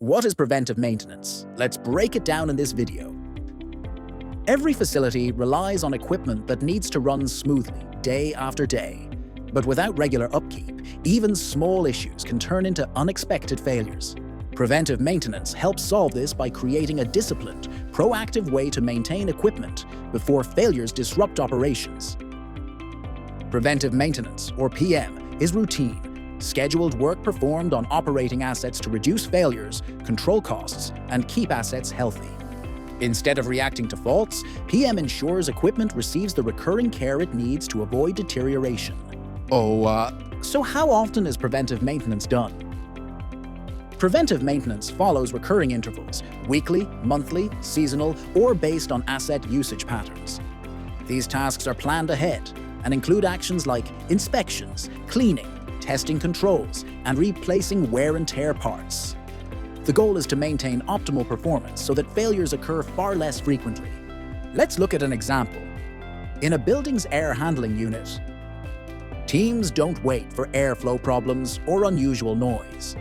What is preventive maintenance? Let's break it down in this video. Every facility relies on equipment that needs to run smoothly, day after day. But without regular upkeep, even small issues can turn into unexpected failures. Preventive maintenance helps solve this by creating a disciplined, proactive way to maintain equipment before failures disrupt operations. Preventive maintenance, or PM, is routine, scheduled work performed on operating assets to reduce failures, control costs, and keep assets healthy. Instead of reacting to faults, PM ensures equipment receives the recurring care it needs to avoid deterioration. So how often is preventive maintenance done? Preventive maintenance follows recurring intervals, weekly, monthly, seasonal, or based on asset usage patterns. These tasks are planned ahead and include actions like inspections, cleaning, testing controls, and replacing wear and tear parts. The goal is to maintain optimal performance so that failures occur far less frequently. Let's look at an example. In a building's air handling unit, teams don't wait for airflow problems or unusual noise.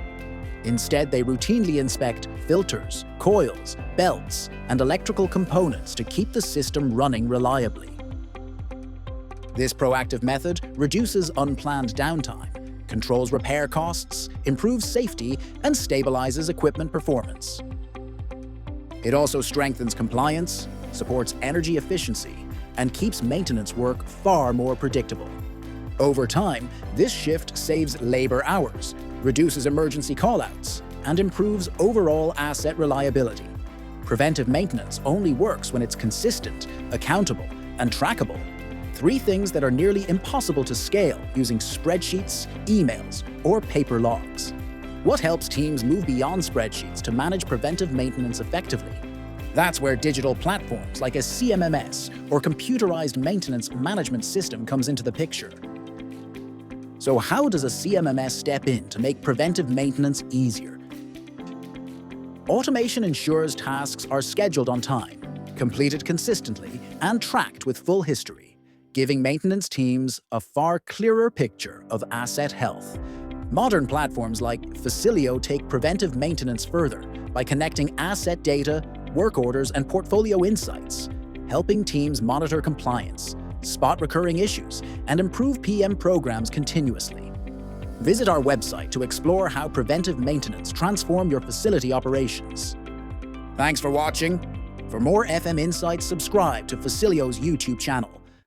Instead, they routinely inspect filters, coils, belts, and electrical components to keep the system running reliably. This proactive method reduces unplanned downtime, controls repair costs, improves safety, and stabilizes equipment performance. It also strengthens compliance, supports energy efficiency, and keeps maintenance work far more predictable. Over time, this shift saves labor hours, reduces emergency callouts, and improves overall asset reliability. Preventive maintenance only works when it's consistent, accountable, and trackable. Three things that are nearly impossible to scale using spreadsheets, emails, or paper logs. What helps teams move beyond spreadsheets to manage preventive maintenance effectively? That's where digital platforms like a CMMS or computerized maintenance management system comes into the picture. So how does a CMMS step in to make preventive maintenance easier? Automation ensures tasks are scheduled on time, completed consistently, and tracked with full history, giving maintenance teams a far clearer picture of asset health. Modern platforms like Facilio take preventive maintenance further by connecting asset data, work orders, and portfolio insights, helping teams monitor compliance, spot recurring issues, and improve PM programs continuously. Visit our website to explore how preventive maintenance transforms your facility operations. Thanks for watching. For more FM insights, subscribe to Facilio's YouTube channel.